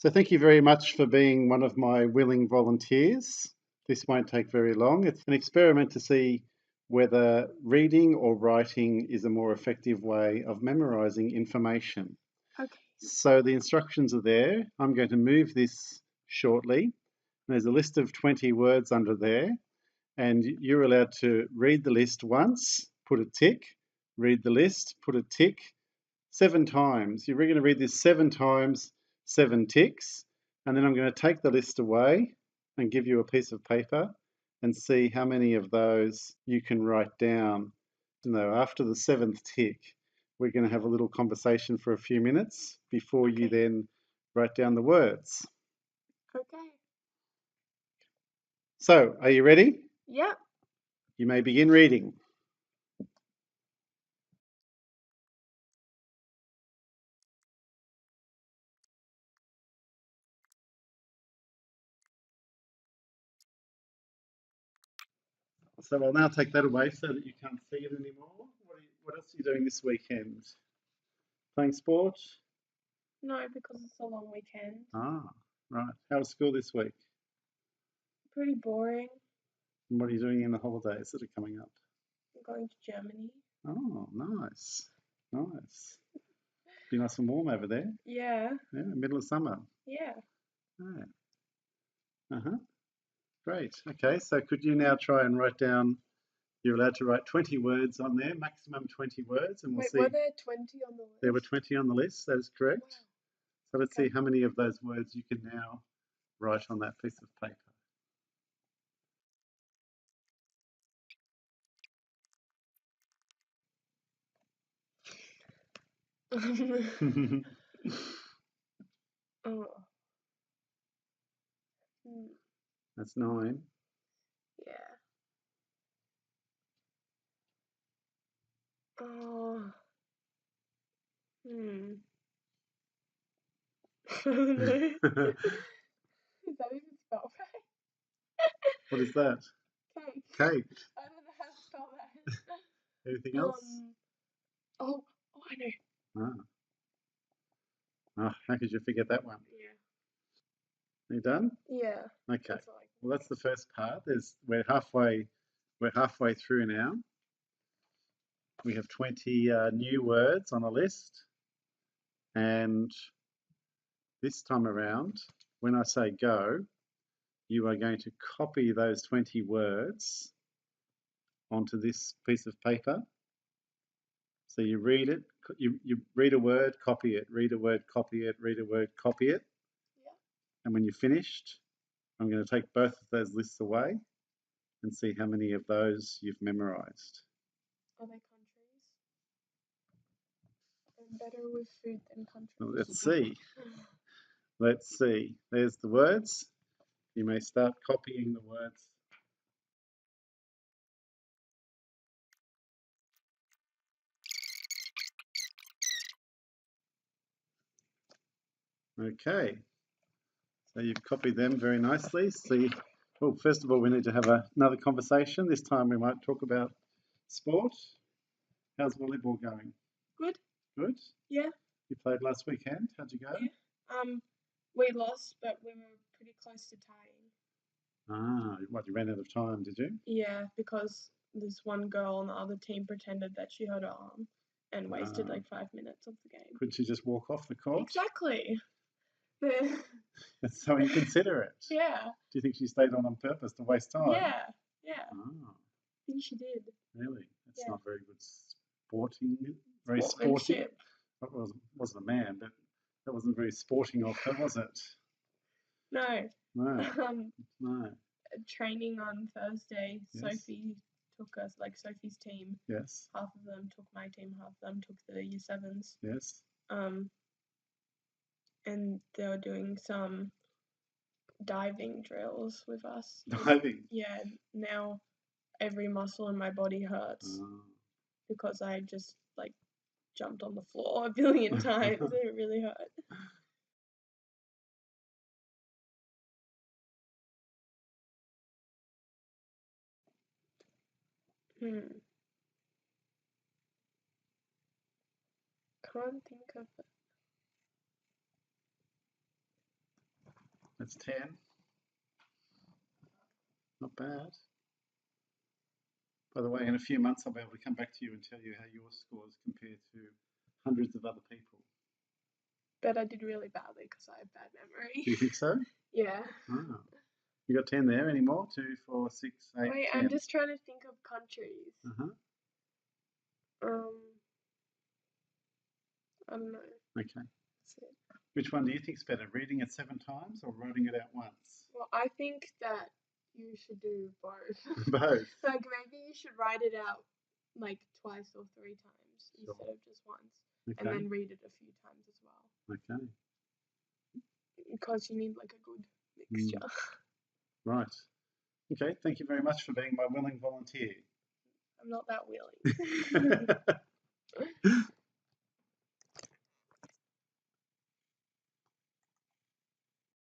So thank you very much for being one of my willing volunteers. This won't take very long. It's an experiment to see whether reading or writing is a more effective way of memorizing information. Okay. So the instructions are there. I'm going to move this shortly. There's a list of 20 words under there, and you're allowed to read the list once, put a tick, read the list, put a tick, 7 times. You're going to read this 7 times, 7 ticks, and then I'm going to take the list away and give you a piece of paper and see how many of those you can write down. After the 7th tick, we're going to have a little conversation for a few minutes before you then write down the words. Okay. So, are you ready? Yep. You may begin reading. So I'll now take that away so that you can't see it anymore. What else are you doing this weekend? Playing sport? No, because it's a long weekend. Ah, right. How was school this week? Pretty boring. And what are you doing in the holidays that are coming up? I'm going to Germany. Oh, nice. Nice. Be nice and warm over there. Yeah. Yeah, middle of summer. Yeah. Yeah. Uh-huh. Great. Okay, so could you now try and write down, you're allowed to write 20 words on there, maximum 20 words, and we'll Wait, see. were there 20 on the list? There were 20 on the list, that is correct. Wow. So let's see how many of those words you can now write on that piece of paper. Oh. Hmm. That's 9. Yeah. Oh. Hmm. I don't know. Is that even spelled right? What is that? Cake. Cake. I don't know how to spell that. Anything else? Oh, I know. How could you forget that one? Yeah. Are you done? Yeah. Okay. That's all I can Well, that's the first part. We're halfway through now. We have 20 new words on a list, and this time around, when I say go, you are going to copy those 20 words onto this piece of paper. So you read it, you read a word, copy it, read a word, copy it, read a word, copy it. Yeah. And when you're finished, I'm going to take both of those lists away and see how many of those you've memorized. Are they countries? I'm better with food than countries. Well, let's see. Let's see. There's the words. You may start copying the words. Okay. So you've copied them very nicely. See, well, first of all, we need to have another conversation. This time we might talk about sport. How's volleyball going? Good. Good? Yeah. You played last weekend. How'd you go? Yeah. We lost, but we were pretty close to tying. What, you ran out of time, did you? Yeah, because this one girl on the other team pretended that she hurt her arm and wasted like 5 minutes of the game. Could she just walk off the court? Exactly. That's so inconsiderate. Yeah. Do you think she stayed on purpose to waste time? Yeah. Oh, I think she did. really? That's Yeah. not very good sporting. Very sporting. Sportsmanship. That wasn't a man, but that wasn't very sporting of her, was it? No. No, no. Training on Thursday, Yes. Sophie took us, like Sophie's team. Yes, Half of them took my team, half of them took the year sevens. yes. And they were doing some diving drills with us. Diving. Yeah, now every muscle in my body hurts Oh. because I just like jumped on the floor a billion times. It really hurt. Can't think of it. That's 10. Not bad. By the way, in a few months, I'll be able to come back to you and tell you how your scores compare to hundreds of other people. Bet I did really badly because I have bad Do memory. you think so? Yeah. Ah. You got 10 there? Any more? 2, 4, 6, 8, Wait, 10. I'm just trying to think of countries. Uh-huh. I don't know. Okay. That's it. Which one do you think's better, reading it 7 times or writing it out once? Well, I think that you should do both. Both. Like maybe you should write it out like twice or 3 times Sure. instead of just once, and Okay. then read it a few times as well. Okay. Because you need like a good mixture. Right. Okay. Thank you very much for being my willing volunteer. I'm not that willing.